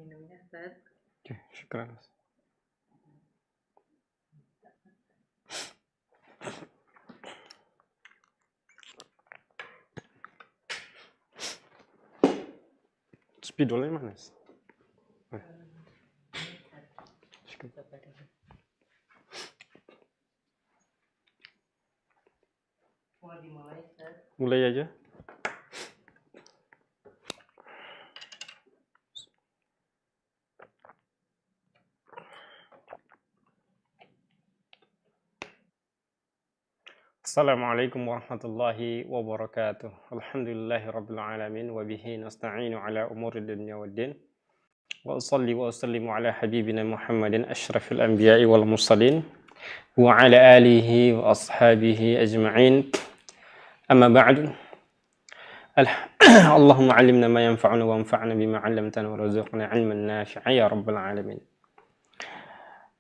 minumnya, Ustaz. Oke, syukran. Spidolnya mana? Mau dimulai, Ustaz? Mulai aja. Assalamualaikum warahmatullahi wabarakatuh. Alhamdulillahi rabbil alamin wa bihi nasta'inu ala umuri dunya waddin. Wa usalli wa usallimu ala habibina Muhammadin asyrafil anbiya'i wal mursalin wa ala alihi wa ashabihi ajma'in. Amma ba'du. Allahumma 'allimna ma yanfa'una wa anfa'na bima 'allamtana warzuqna 'ilman nafi'a ya rabbal alamin.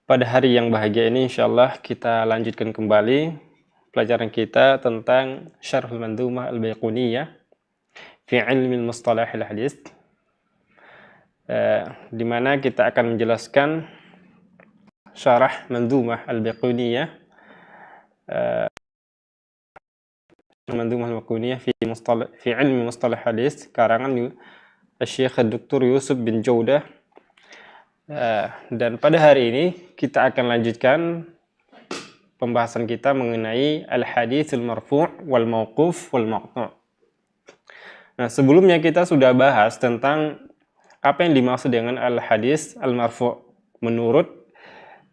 Pada hari yang bahagia ini insyaallah kita lanjutkan kembali pelajaran kita tentang Syarhul Mandhumah Al-Baiquniyah fi Ilmi Mustalahil Hadits, di mana kita akan menjelaskan syarah Mandhumah Al-Baiquniyah, Mandhumah Al-Baiquniyah fi Ilmi Mustalah Hadits, karangan Syekh Dr. Yusuf bin Jaudah. Dan pada hari ini kita akan lanjutkan pembahasan kita mengenai al-haditsul marfu' wal mauquf wal maqtu'. Nah, sebelumnya kita sudah bahas tentang apa yang dimaksud dengan al-hadits al-marfu' menurut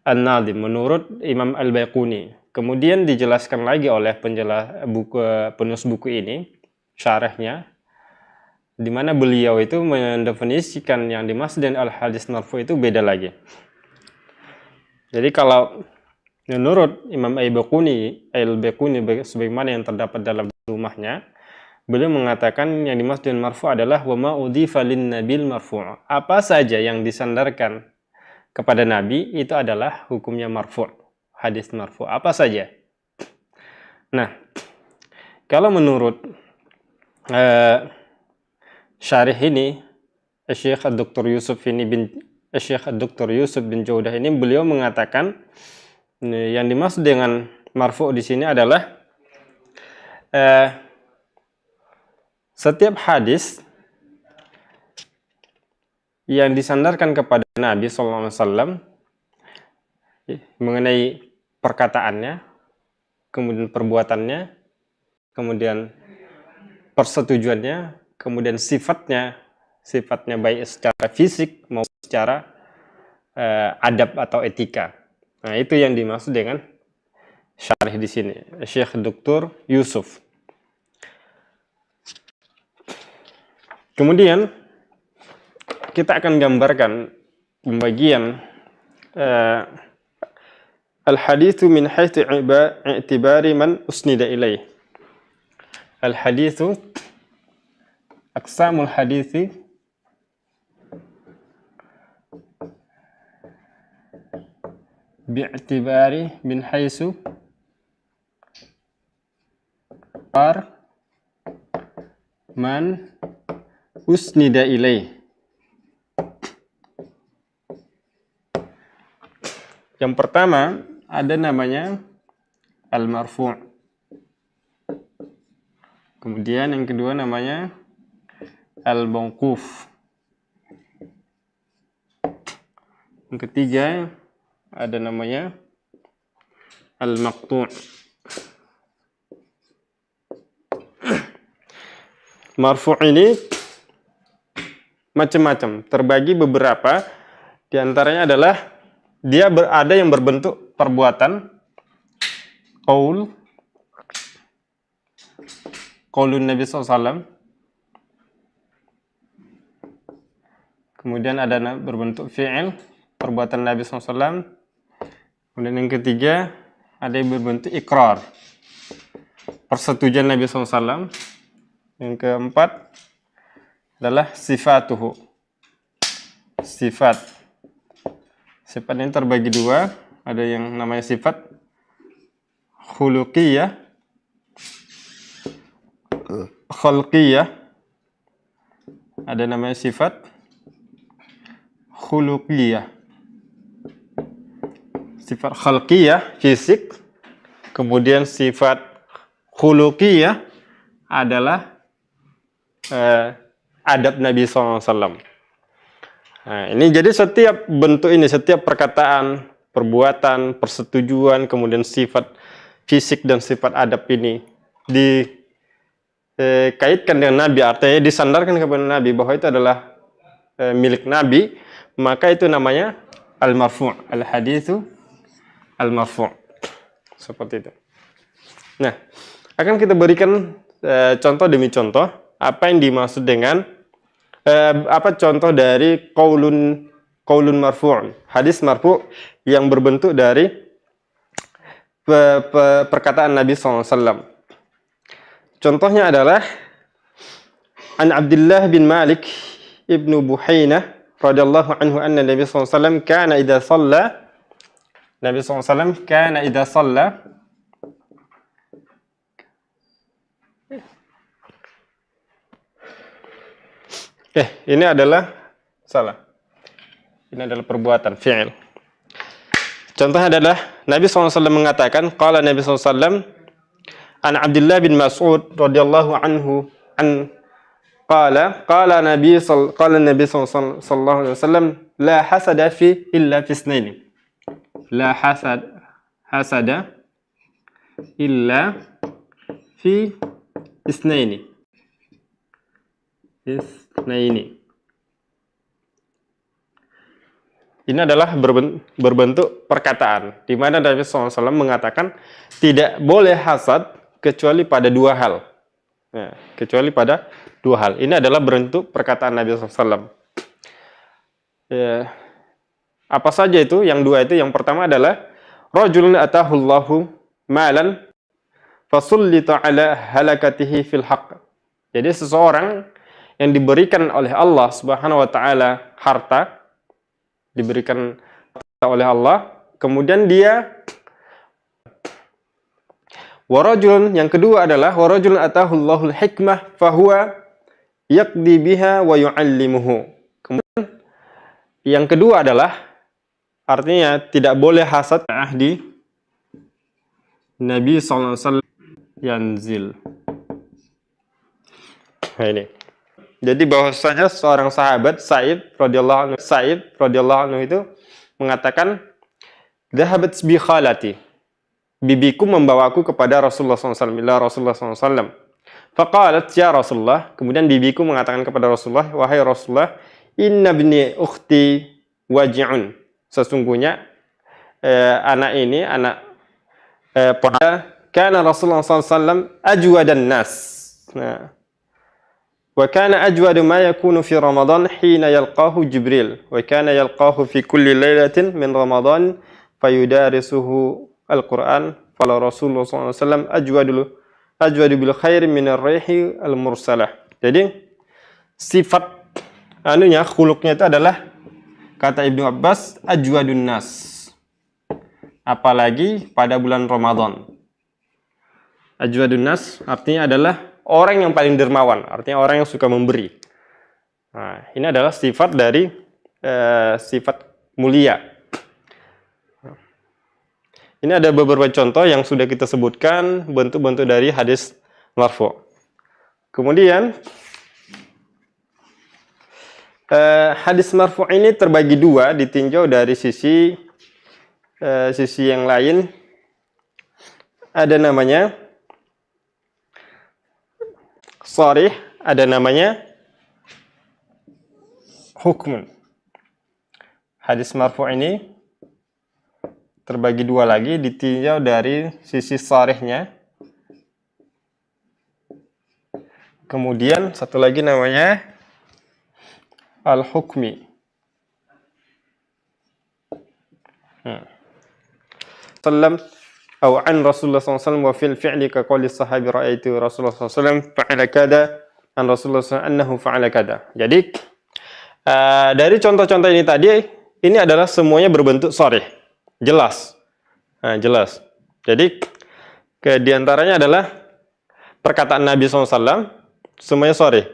An-Nadhim, menurut Imam Al-Baiquni. Kemudian dijelaskan lagi oleh penulis buku ini, syarahnya, di mana beliau itu mendefinisikan yang dimaksud dengan al-hadits marfu' itu beda lagi. Jadi kalau menurut Imam Al-Baiquni sebagaimana yang terdapat dalam rumahnya, beliau mengatakan yang dimaksud dengan marfu' adalah wa ma udhifa lin nabil marfu'. Apa saja yang disandarkan kepada Nabi itu adalah hukumnya marfu', hadis marfu'. Apa saja. Nah, kalau menurut syarih ini, Syekh Dr. Yusuf bin Jaudah ini, beliau mengatakan yang dimaksud dengan marfu' di sini adalah setiap hadis yang disandarkan kepada Nabi SAW mengenai perkataannya, kemudian perbuatannya, kemudian persetujuannya, kemudian sifatnya baik secara fisik maupun secara adab atau etika. Nah, itu yang dimaksud dengan syarih di sini, Syekh Dr. Yusuf. Kemudian kita akan gambarkan pembagian al-haditsu min haitsu i'tibari man usnida ilaih. Al-haditsu aqsamul hadithi bi'tibari min haitsu man usnida ilaih. Yang pertama ada namanya al-marfu'. Kemudian yang kedua namanya al-mauquf. Yang ketiga ada namanya al-maqtu'. Marfu' ini macam-macam, terbagi beberapa. Di antaranya adalah dia ada yang berbentuk perbuatan, qaulun Nabi SAW. Kemudian ada berbentuk fi'il, perbuatan Nabi SAW. Kemudian yang ketiga ada yang berbentuk ikrar, persetujuan Nabi SAW. Yang keempat adalah sifatuhu, sifat ini terbagi dua. Ada yang namanya sifat khuluqiyah, khalqiyah. Ada namanya sifat khuluqiyah. Sifat khalqiyah, fisik. Kemudian sifat khuluqiyah adalah adab Nabi SAW. Nah, ini jadi setiap bentuk ini, setiap perkataan, perbuatan, persetujuan, kemudian sifat fisik dan sifat adab ini dikaitkan dengan Nabi, artinya disandarkan kepada Nabi bahwa itu adalah milik Nabi, maka itu namanya al-marfu', al-haditsu al-marfu'. Seperti itu. Nah, akan kita berikan contoh demi contoh apa yang dimaksud dengan apa contoh dari qaulun marfu', hadis marfu' yang berbentuk dari perkataan Nabi SAW. Contohnya adalah an Abdullah bin Malik ibnu Buhainah radhiyallahu anhu anna Nabi SAW kana idza shalla, Nabi SAW kana idza shalla ini adalah salah. Ini adalah perbuatan, fi'il. Contohnya adalah Nabi SAW mengatakan, qala Nabi SAW an Abdullah bin Mas'ud radhiyallahu anhu qala Nabi sallallahu alaihi wasallam la hasada fi illa fi itsnaini. La hasada illa fi itsnaini. Ini adalah berbentuk perkataan, di mana Nabi SAW mengatakan tidak boleh hasad kecuali pada dua hal. Ya, kecuali pada dua hal. Ini adalah bentuk perkataan Nabi SAW. Ya, apa saja itu? Yang dua itu, yang pertama adalah rajulun atahullahu malan fasullita ala halakatihi fil haqq. Jadi seseorang yang diberikan oleh Allah Subhanahu wa taala harta, diberikan oleh Allah, kemudian dia warajulun, yang kedua adalah warajulun atahullahul hikmah fahuwa yaqdi biha wa yu'allimuhu. Kemudian yang kedua adalah artinya tidak boleh hasad ahdi Nabi sallallahu alaihi wasallam yanzil. Nah, ini. Jadi bahwasanya seorang sahabat Sa'id radhiyallahu anhu itu mengatakan dhahabat bi khalati, bibiku membawaku kepada Rasulullah SAW, ila Rasulullah SAW. Faqalat ya Rasulullah, kemudian bibiku mengatakan kepada Rasulullah, wahai Rasulullah, inna bni ukhti waji'un, sesungguhnya anak ini kana Rasulullah SAW ajwadan nas. Nah, wa kana ajwadu ma yakunu fi Ramadan hina yalqahu Jibril wa kana yalqahu fi kulli lailatin min Ramadan fayudarisuhu al-Qur'an fala Rasulullah SAW ajwadu bil khairi min ar-rihi al-mursalah. Jadi sifat khuluknya itu adalah, kata Ibnu Abbas, ajwadun nas, apalagi pada bulan Ramadan. Ajwadun nas artinya adalah orang yang paling dermawan, artinya orang yang suka memberi. Nah, ini adalah sifat dari sifat mulia. Ini ada beberapa contoh yang sudah kita sebutkan, bentuk-bentuk dari hadis marfu'. Kemudian hadis marfu' ini terbagi dua, ditinjau dari sisi yang lain. Ada namanya sharih, ada namanya hukmun. Hadis marfu' ini terbagi dua lagi, ditinjau dari sisi sharihnya. Kemudian satu lagi namanya al-hukmi. Sallam atau an Rasulullah SAW wa fil fi'li ka qawli sahabi ra'aitu Rasulullah SAW fa'ala kada an Rasulullah SAW annahu fa'ala kada. Jadi dari contoh-contoh ini tadi, ini adalah semuanya berbentuk sharih, jelas. Nah, jelas. Jadi diantaranya adalah perkataan Nabi SAW, semuanya sharih,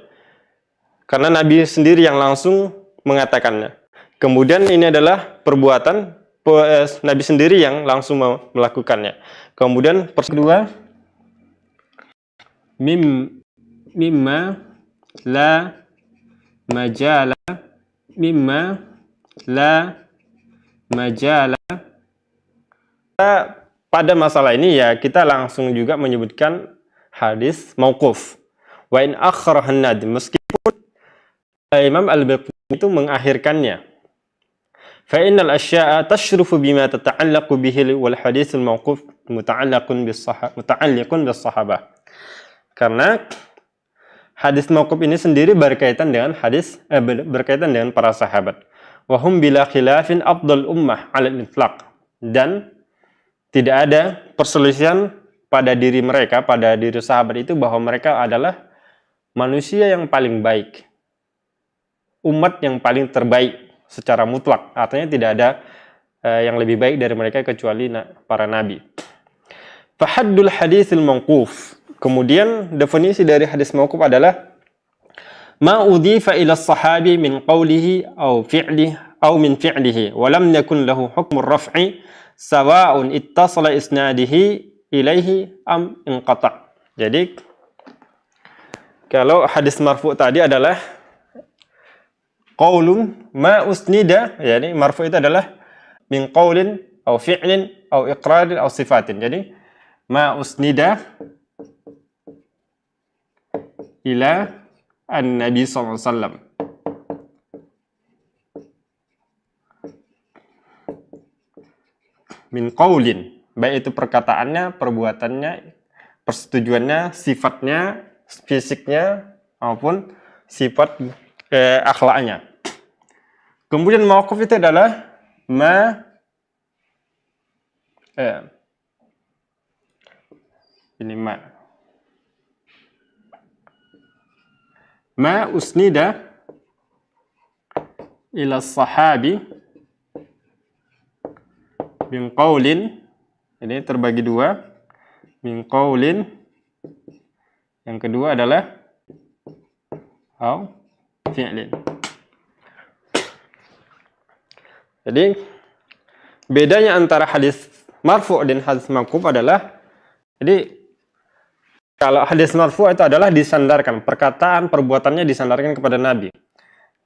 karena Nabi sendiri yang langsung mengatakannya. Kemudian ini adalah perbuatan Nabi sendiri yang langsung melakukannya. Kemudian kedua, mimma la majala pada masalah ini ya kita langsung juga menyebutkan hadis mauquf. Wa in akharahan nadim, meskipun Imam Al-Baqi itu mengakhirkannya. Fa innal asya'a tashrufu bima tata'allaqu bihi wal hadits al-mauquf muta'alliqun bis sahabah. Karena hadis mauquf ini sendiri berkaitan dengan berkaitan dengan para sahabat. Wa hum bila khilafin afdal ummah 'ala al-itlaq. Dan tidak ada perselisihan pada diri mereka, pada diri sahabat itu bahwa mereka adalah manusia yang paling baik. Umat yang paling terbaik secara mutlak. Artinya tidak ada yang lebih baik dari mereka kecuali para nabi. Fahaddul haditsil mauquf. Kemudian definisi dari hadis mauquf adalah ma udhifa ila sahabi min qawlihi aw fi'lihi aw min fi'lihi wa lam yakun lahu hukmur raf'i sawa'un ittasala isnadihi ilaihi am inqata'. Jadi kalau hadis marfu tadi adalah qaulun ma usnida, yani marfu itu adalah min qaulin aw fi'lin aw iqrarin aw sifatin. Jadi ma usnida ila an-nabi sallallahu alaihi wasallam. Min qaulin, baik itu perkataannya, perbuatannya, persetujuannya, sifatnya, fisiknya maupun sifat akhlaknya. Kemudian mauquf itu adalah ma usnida ila sahabi min qaulin, ini terbagi dua, min qaulin, yang kedua adalah au fi'lin. Jadi bedanya antara hadis marfu dan hadis mauquf adalah, jadi kalau hadis marfu itu adalah disandarkan, perkataan perbuatannya disandarkan kepada Nabi.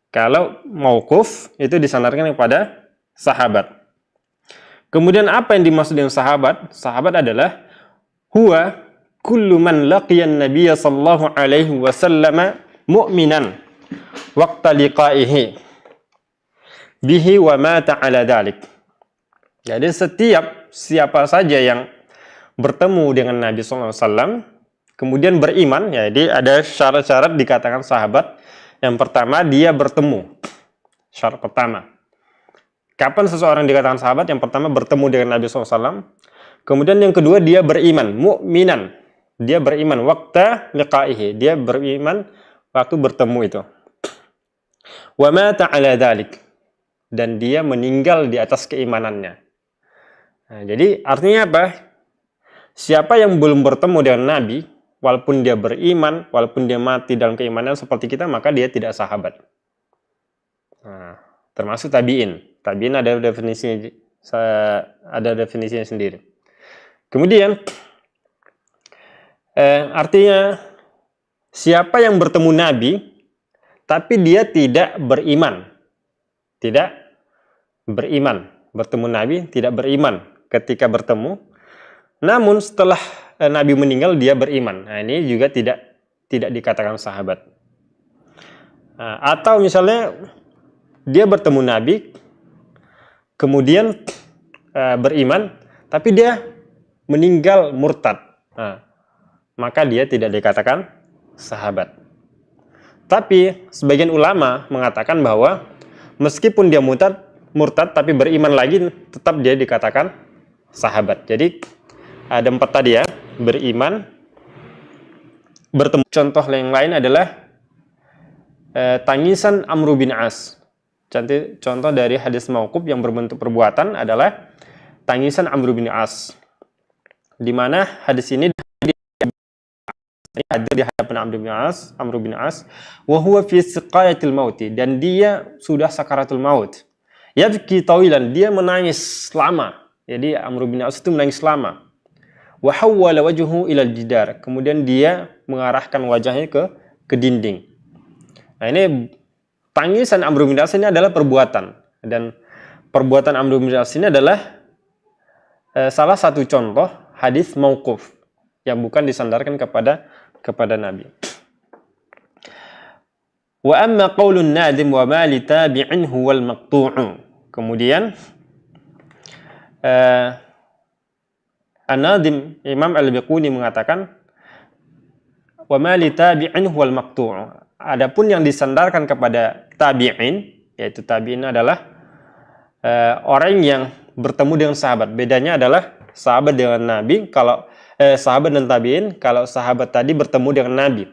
Kalau mauquf itu disandarkan kepada sahabat. Kemudian apa yang dimaksud dengan sahabat? Sahabat adalah huwa kullu man laqiyan nabiyya sallallahu alaihi wasallam mu'minan waqta liqa'ihi bihi wa mata ala dhalik. Jadi siapa saja yang bertemu dengan Nabi sallallahu alaihi wasallam kemudian beriman, jadi ada syarat-syarat dikatakan sahabat. Yang pertama, dia bertemu. Syarat pertama. Kapan seseorang dikatakan sahabat? Yang pertama, bertemu dengan Nabi SAW. Kemudian yang kedua, dia beriman. Mu'minan. Dia beriman. Waqta liqa'ihi. Dia beriman waktu bertemu itu. Wa mata ala dhalik. Dan dia meninggal di atas keimanannya. Nah, jadi artinya apa? Siapa yang belum bertemu dengan Nabi, walaupun dia beriman, walaupun dia mati dalam keimanan seperti kita, maka dia tidak sahabat. Nah, termasuk tabi'in. Tabi'in ada definisinya sendiri. Kemudian artinya siapa yang bertemu Nabi tapi dia tidak beriman. Tidak beriman. Bertemu Nabi tidak beriman ketika bertemu. Namun setelah Nabi meninggal dia beriman. Nah, ini juga tidak dikatakan sahabat. Nah, atau misalnya dia bertemu Nabi kemudian beriman tapi dia meninggal murtad. Nah, maka dia tidak dikatakan sahabat. Tapi sebagian ulama mengatakan bahwa meskipun dia murtad tapi beriman lagi, tetap dia dikatakan sahabat. Jadi ada 4 tadi ya, beriman, bertemu. Contoh yang lain adalah tangisan Amr bin As. Contoh dari hadis mauquf yang berbentuk perbuatan adalah tangisan Amr bin As. Di mana hadis ini hadir di hadapan Amr bin As, wa huwa fi siqayatil maut, dan dia sudah sakaratul maut. Yabki tawilan, dia menangis lama. Jadi Amr bin As itu menangis lama. Wa hawwala wajhuhu ilal jidar. Kemudian dia mengarahkan wajahnya ke dinding. Nah, ini tangisan Amr bin As ini adalah perbuatan, dan perbuatan Amr bin As ini adalah salah satu contoh hadis mauquf yang bukan disandarkan kepada Nabi. Wa amma qaulun nadim wa ma li tabi'in huwal maqtu'u. Kemudian An-Nadim Imam Al-Biquni mengatakan wa ma li tabi'in huwal maqtu'u. Adapun yang disandarkan kepada tabi'in, yaitu tabi'in adalah orang yang bertemu dengan sahabat. Bedanya adalah sahabat dengan Nabi, kalau sahabat dan tabi'in, kalau sahabat tadi bertemu dengan Nabi.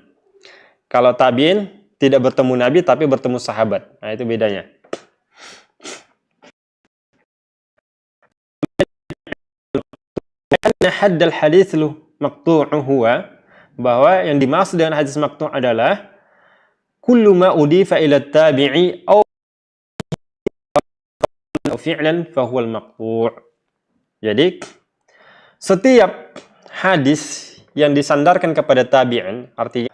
Kalau tabi'in tidak bertemu Nabi tapi bertemu sahabat. Nah, itu bedanya. Haddal hadits maqtu'u huwa, bahwa yang dimaksud dengan hadis maqtu' adalah kullu ma udifa ila tabi'i aw fi'lan fa huwa al-maqtu'. Jadi setiap hadis yang disandarkan kepada tabi'in, artinya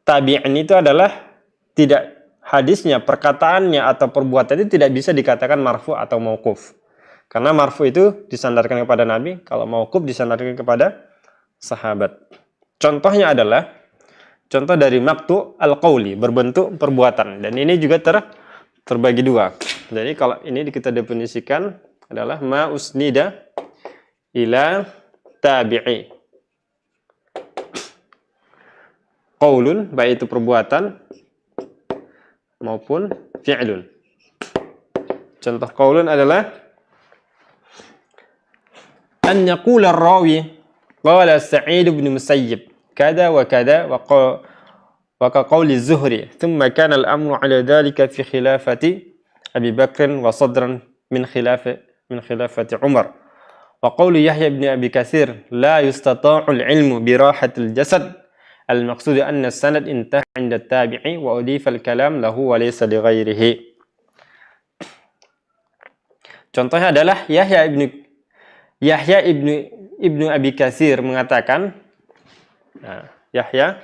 tabi'in itu adalah tidak, hadisnya, perkataannya atau perbuatannya tidak bisa dikatakan marfu atau mauquf. Karena marfu itu disandarkan kepada Nabi, kalau mauquf disandarkan kepada sahabat. Contohnya adalah contoh dari maqtu al-qauli, berbentuk perbuatan, dan ini juga terbagi dua. Jadi kalau ini kita definisikan adalah ma usnida ila tabi'i. Qaulun, baik itu perbuatan maupun fi'lun. Contoh qaulun adalah an yaqula ar-rawi qala Sa'id bin Musayyib kada wa kada wa ka qawli Zuhri thumma kana al-amru ala dhalika fi khilafati Abi Bakr wa sadran min khilafati Umar. Wa qawli Yahya bin Abi Katsir la yustata'u al-ilmu bi rahatil jasad. Al-maqsud anna sanad intaha 'inda at-tabi'i wa udifa al-kalam lahu wa laysa li ghairihi. Contohnya adalah Yahya ibnu Abi Katsir mengatakan, Yahya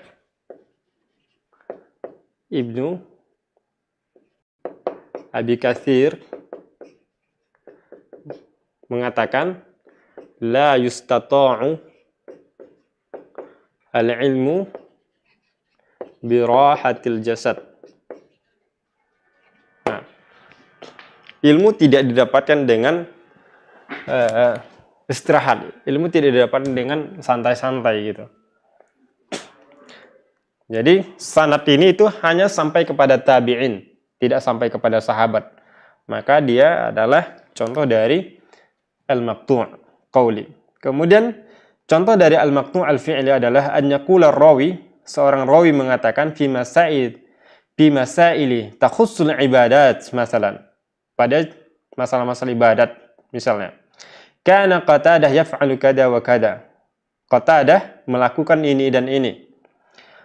ibnu Abi Katsir mengatakan la yustata'u al-ilmu birahatil jasad. Nah, ilmu tidak didapatkan dengan istirahat. Ilmu tidak didapatkan dengan santai-santai gitu. Jadi sanad ini itu hanya sampai kepada tabi'in, tidak sampai kepada sahabat. Maka dia adalah contoh dari al-maqtu' qauli. Kemudian contoh dari al-maqtu' al-fi'li adalah an yaqula rawi, seorang rawi mengatakan fi masaili takhussul ibadat, masalan, pada masalah-masalah ibadat, misalnya kana Qatadah yaf'alu kada wa kada. Qatadah melakukan ini dan ini.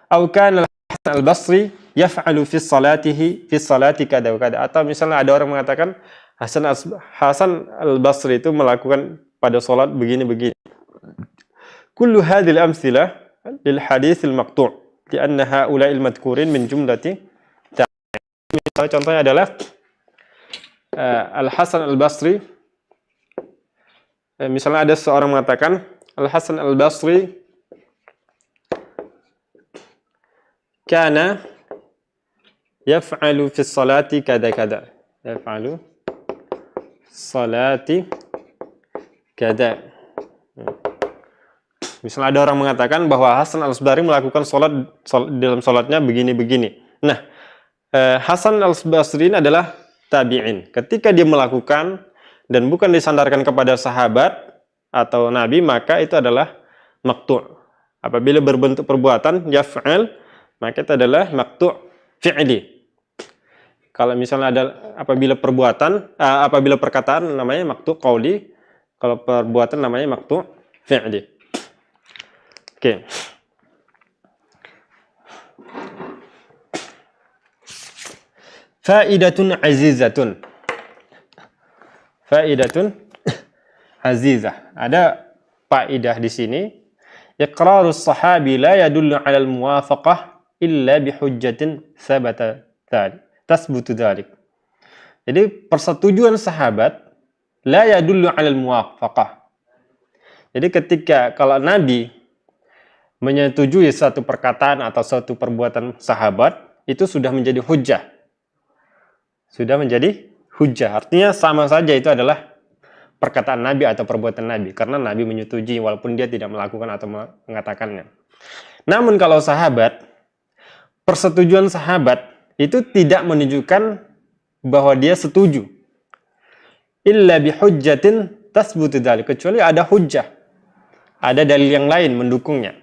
Atau kana Hasan al-Basri yaf'alu fi salati kada wa kada. Atau misalnya ada orang mengatakan Hasan al-Basri itu melakukan pada salat begini-begini. Kullu hadhil amthilah lil hadits al-maqtu' li'anna ha'ula'il madhkurin min jumlati tabi'in. Contohnya adalah Al-Hasan al-Basri. Misalnya ada seorang mengatakan Al-Hasan al-Basri kana yaf'alu fi salati kada kada. Yaf'alu salati kada. Misalnya ada orang mengatakan bahwa Hasan al-Basri melakukan salat dalam salatnya begini-begini. Nah, Hasan al-Basri ini adalah tabi'in. Ketika dia melakukan dan bukan disandarkan kepada sahabat atau Nabi, maka itu adalah maqtu'. Apabila berbentuk perbuatan yaf'al, maka itu adalah maqtu' fi'li. Kalau misalnya ada apabila perkataan namanya maqtu' qauli, kalau perbuatan namanya maqtu' fi'li. Oke. Faidatun azizatun. Faidatun azizah. Ada faidah di sini. Iqrarus sahabi la yadullu 'ala al-muwafaqah illa bihujjatin tasbutu dzalik. Jadi persetujuan sahabat la yadullu 'alal muwafaqah. Jadi ketika kalau Nabi menyetujui satu perkataan atau satu perbuatan sahabat, itu sudah menjadi hujjah. Sudah menjadi hujjah. Artinya sama saja itu adalah perkataan Nabi atau perbuatan Nabi karena Nabi menyetujui walaupun dia tidak melakukan atau mengatakannya. Namun kalau sahabat, persetujuan sahabat itu tidak menunjukkan bahwa dia setuju. Illa bihujjatin tasbutu dzalik, kecuali ada hujjah. Ada dalil yang lain mendukungnya.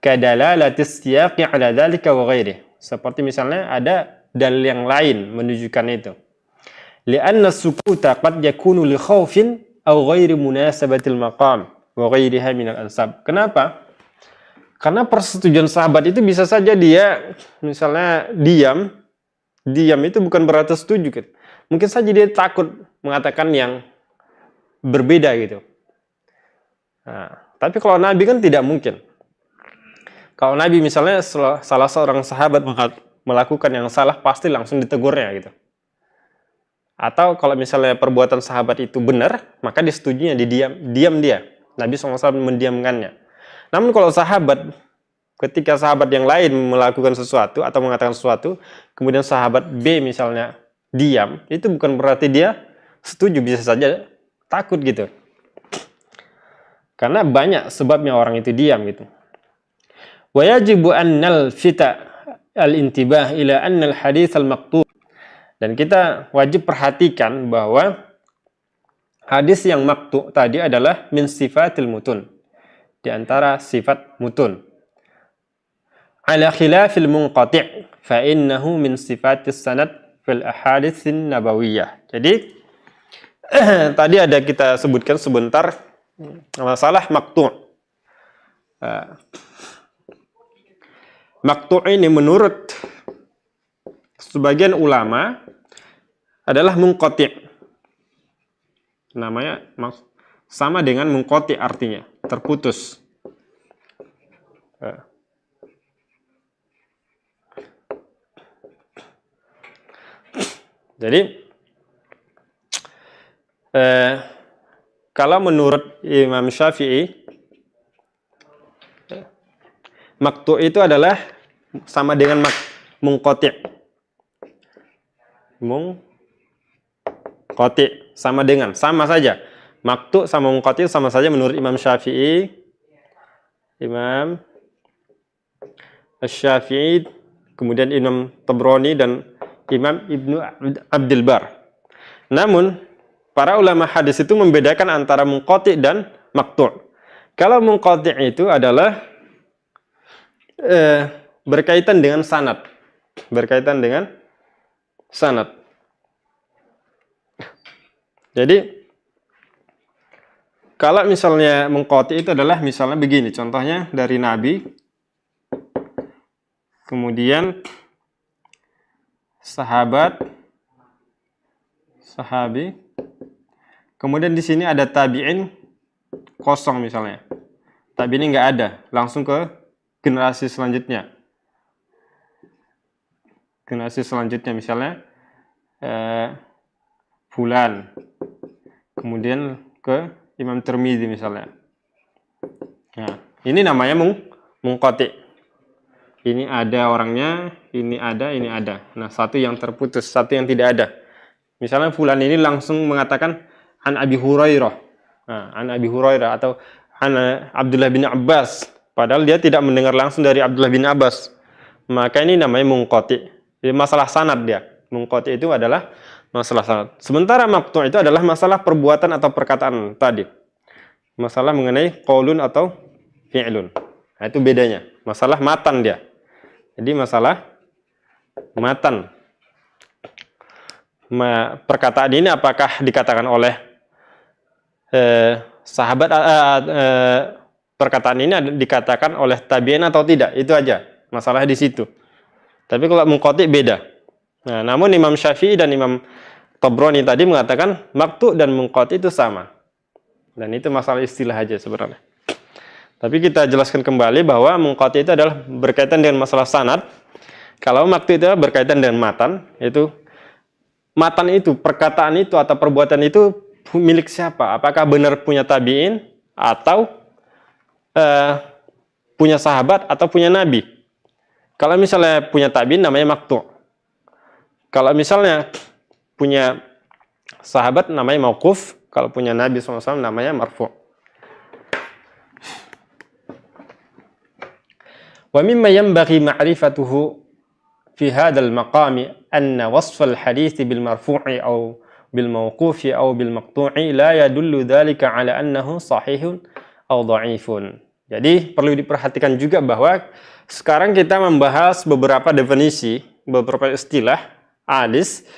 Kadalalatis siyaqi 'ala dzalika wa ghairihi. Seperti misalnya ada dalil yang lain menunjukkan itu. Li'anna sukuta qad yakunu li khaufin aw ghairi munasabatil maqam wa ghairiha min al-ansab. Kenapa? Karena persetujuan sahabat itu bisa saja dia misalnya diam itu bukan berarti setuju gitu. Mungkin saja dia takut mengatakan yang berbeda gitu. Nah, tapi kalau Nabi kan tidak mungkin. Kalau Nabi misalnya salah seorang sahabat melakukan yang salah, pasti langsung ditegurnya gitu. Atau kalau misalnya perbuatan sahabat itu benar, maka disetujuinya, diam dia. Nabi SAW mendiamkannya. Namun kalau ketika sahabat yang lain melakukan sesuatu atau mengatakan sesuatu, kemudian sahabat B misalnya diam, itu bukan berarti dia setuju, bisa saja takut gitu. Karena banyak sebabnya orang itu diam gitu. Wa yajibu an nalfita al-intibah ila anna al-hadits al-maqtu'. Dan kita wajib perhatikan bahwa hadis yang maqtu' tadi adalah min sifatil mutun, di antara sifat mutun. Ala khilafil munqati' fa innahu min sifatis sanad fil ahaditsin nabawiyah. Jadi tadi ada kita sebutkan sebentar masalah maqtu'. Maqtu' ini menurut sebagian ulama adalah munqati'. Namanya sama dengan munqati' artinya terputus. Jadi kalau menurut Imam Syafi'i, maqtu' itu adalah sama dengan munqati'. Munqati' sama saja. Maqtu' sama munqati' sama saja menurut Imam Syafi'i. Imam Asy-Syafi'i, kemudian Imam Tabrani dan Imam Ibnu Abdul Bar. Namun para ulama hadis itu membedakan antara munqati' dan maqtu'. Kalau munqati' itu adalah berkaitan dengan sanad. Berkaitan dengan sanad. Jadi kalau misalnya munqati' itu adalah misalnya begini, contohnya dari Nabi, kemudian sahabi, kemudian di sini ada tabi'in kosong misalnya. Tabi'in nggak ada, langsung ke generasi selanjutnya. Generasi selanjutnya misalnya fulan, kemudian ke Imam Tirmidzi misalnya. Nah, ini namanya munqati'. Ini ada orangnya, ini ada. Nah, satu yang terputus, satu yang tidak ada. Misalnya fulan ini langsung mengatakan an Abi Hurairah. Nah, an Abi Hurairah atau an Abdullah bin Abbas, padahal dia tidak mendengar langsung dari Abdullah bin Abbas. Maka ini namanya munqati'. Jadi masalah sanad dia. Munqati' itu adalah masalah sanad. Sementara maqtu' itu adalah masalah perbuatan atau perkataan tadi. Masalah mengenai qaulun atau fi'lun. Nah, itu bedanya. Masalah matan dia. Jadi masalah matan. Perkataan ini apakah dikatakan oleh sahabat, perkataan ini dikatakan oleh tabi'in atau tidak? Itu aja. Masalah di situ. Tapi kalau munqati beda. Nah, namun Imam Syafi'i dan Imam Tabrani tadi mengatakan maqtu dan munqati itu sama. Dan itu masalah istilah aja sebenarnya. Tapi kita jelaskan kembali bahwa munqati itu adalah berkaitan dengan masalah sanad. Kalau maqtu itu berkaitan dengan matan, itu matan itu, perkataan itu atau perbuatan itu milik siapa? Apakah benar punya tabi'in atau punya sahabat atau punya nabi? Kalau misalnya punya tabi'in namanya maqtu. Kalau misalnya punya sahabat namanya mauquf, kalau punya Nabi SAW namanya marfu'. Wa mimma yanbaghi ma'rifatuhu fi hadzal maqami anna wasf al-hadits bil marfu'i aw bil mauqufi aw bil maqtu'i la yadullu dzalika ala annahu sahihun aw dha'ifun. Jadi perlu diperhatikan juga bahwa sekarang kita membahas beberapa definisi, beberapa istilah hadis.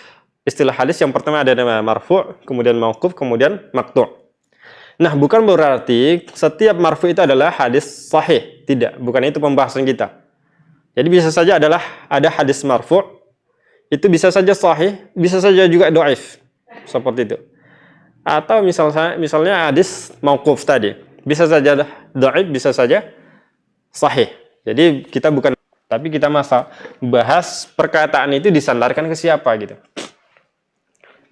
Istilah hadis yang pertama ada nama marfu', kemudian mauquf, kemudian maqtu'. Nah, bukan berarti setiap marfu' itu adalah hadis sahih. Tidak, bukan itu pembahasan kita. Jadi bisa saja ada hadis marfu', itu bisa saja sahih, bisa saja juga dhaif. Seperti itu. Atau misalnya hadis mauquf tadi, bisa saja dhaif, bisa saja sahih. Jadi kita bukan, tapi kita bahas perkataan itu disandarkan ke siapa gitu.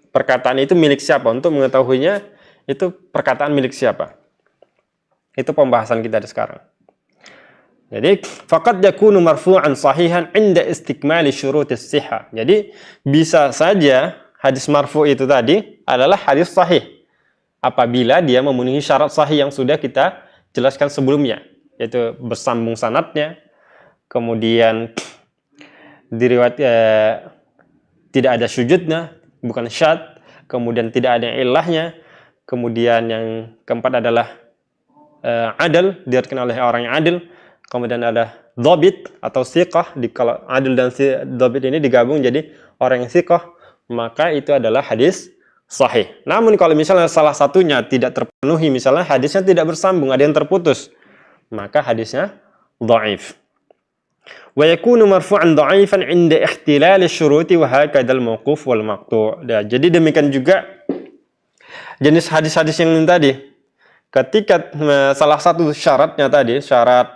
Perkataan itu milik siapa? Untuk mengetahuinya, itu perkataan milik siapa? Itu pembahasan kita sekarang. Jadi, faqad yakunu marfu'an sahihan 'inda istikmali syurutis sihah. Jadi, bisa saja hadis marfu' itu tadi adalah hadis sahih apabila dia memenuhi syarat sahih yang sudah kita jelaskan sebelumnya, yaitu bersambung sanadnya, kemudian diriwayat tidak ada sujudnya, bukan syad, kemudian tidak ada ilahnya, kemudian yang keempat adalah adil, diriwayatkan oleh orang yang adil, kemudian ada dhabit atau siqah, kalau adil dan dhabit ini digabung jadi orang yang siqah, maka itu adalah hadis sahih. Namun kalau misalnya salah satunya tidak terpenuhi, misalnya hadisnya tidak bersambung, ada yang terputus, maka hadisnya dhaif. Wa yakunu marfu'an dha'ifan 'inda ikhtilal asy-syuruti wa hakadzal mauquf wal maqtu'. Jadi demikian juga jenis hadis-hadis yang tadi. Ketika salah satu syaratnya tadi, syarat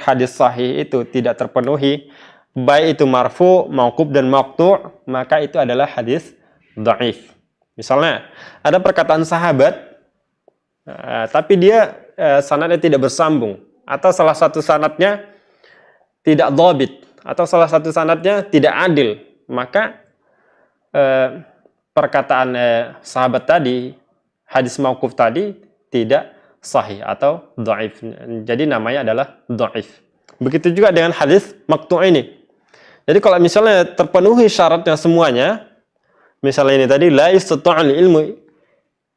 hadis sahih itu tidak terpenuhi, baik itu marfu', mauquf dan maqtu', maka itu adalah hadis dhaif. Misalnya ada perkataan sahabat tapi dia sanadnya tidak bersambung, atau salah satu sanadnya tidak dhabit, atau salah satu sanadnya tidak adil, maka perkataan sahabat tadi, hadis mauquf tadi tidak sahih atau dhaif. Jadi namanya adalah dhaif. Begitu juga dengan hadis maqtu' ini. Jadi kalau misalnya terpenuhi syaratnya semuanya, misalnya ini tadi la istata'al ilmu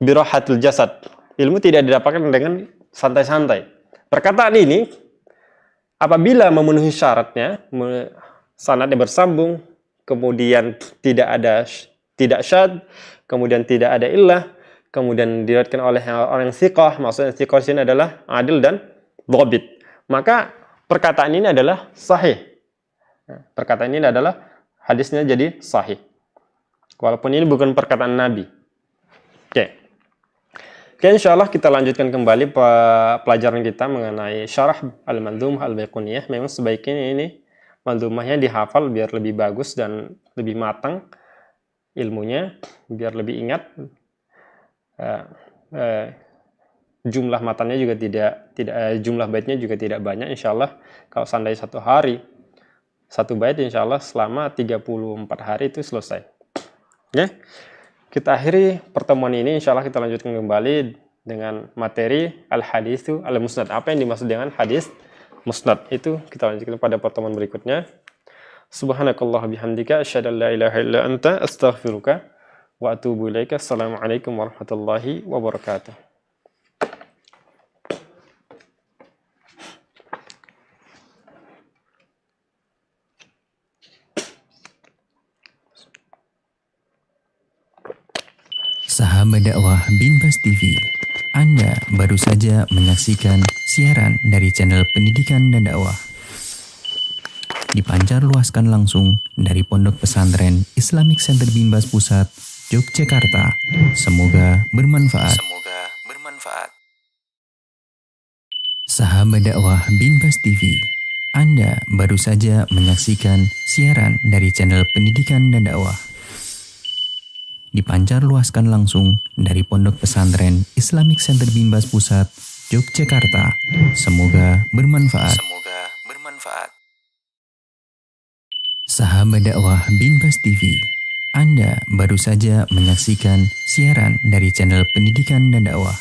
bi rahatil jasad. Ilmu tidak didapatkan dengan santai-santai. Perkataan ini apabila memenuhi syaratnya, sanadnya bersambung, kemudian tidak syad, kemudian tidak ada illah, kemudian diriwayatkan oleh orang thiqah, maksudnya thiqah sini adalah adil dan dhabit, maka perkataan ini adalah sahih. Perkataan ini adalah hadisnya jadi sahih. Walaupun ini bukan perkataan Nabi. Oke, insyaallah kita lanjutkan kembali pelajaran kita mengenai syarah al-Mandhumah al-Baiquniyah. Memang sebaiknya ini mandhumahnya dihafal biar lebih bagus dan lebih matang ilmunya, biar lebih ingat. Jumlah matannya juga tidak jumlah baitnya juga tidak banyak, insyaallah. Kalau seandainya satu hari satu bait, insyaallah selama 34 hari itu selesai. Oke. Kita akhiri pertemuan ini, insyaallah kita lanjutkan kembali dengan materi al-haditsu al-musnad. Apa yang dimaksud dengan hadis musnad? Itu kita lanjutkan pada pertemuan berikutnya. Subhanakallah bihamdika asyhadu an la ilaha illa anta astaghfiruka wa atubu ilaika. Assalamualaikum warahmatullahi wabarakatuh. Sahabat dakwah Binbas TV, Anda baru saja menyaksikan siaran dari channel pendidikan dan dakwah dipancar luaskan langsung dari Pondok Pesantren Islamic Center Binbas Pusat, Yogyakarta. Semoga bermanfaat. Sahabat dakwah Binbas TV, Anda baru saja menyaksikan siaran dari channel pendidikan dan dakwah. Dipancar luaskan langsung dari Pondok Pesantren Islamic Center Binbas Pusat, Yogyakarta. Semoga bermanfaat. Sahabat dakwah Binbas TV, Anda baru saja menyaksikan siaran dari channel pendidikan dan dakwah.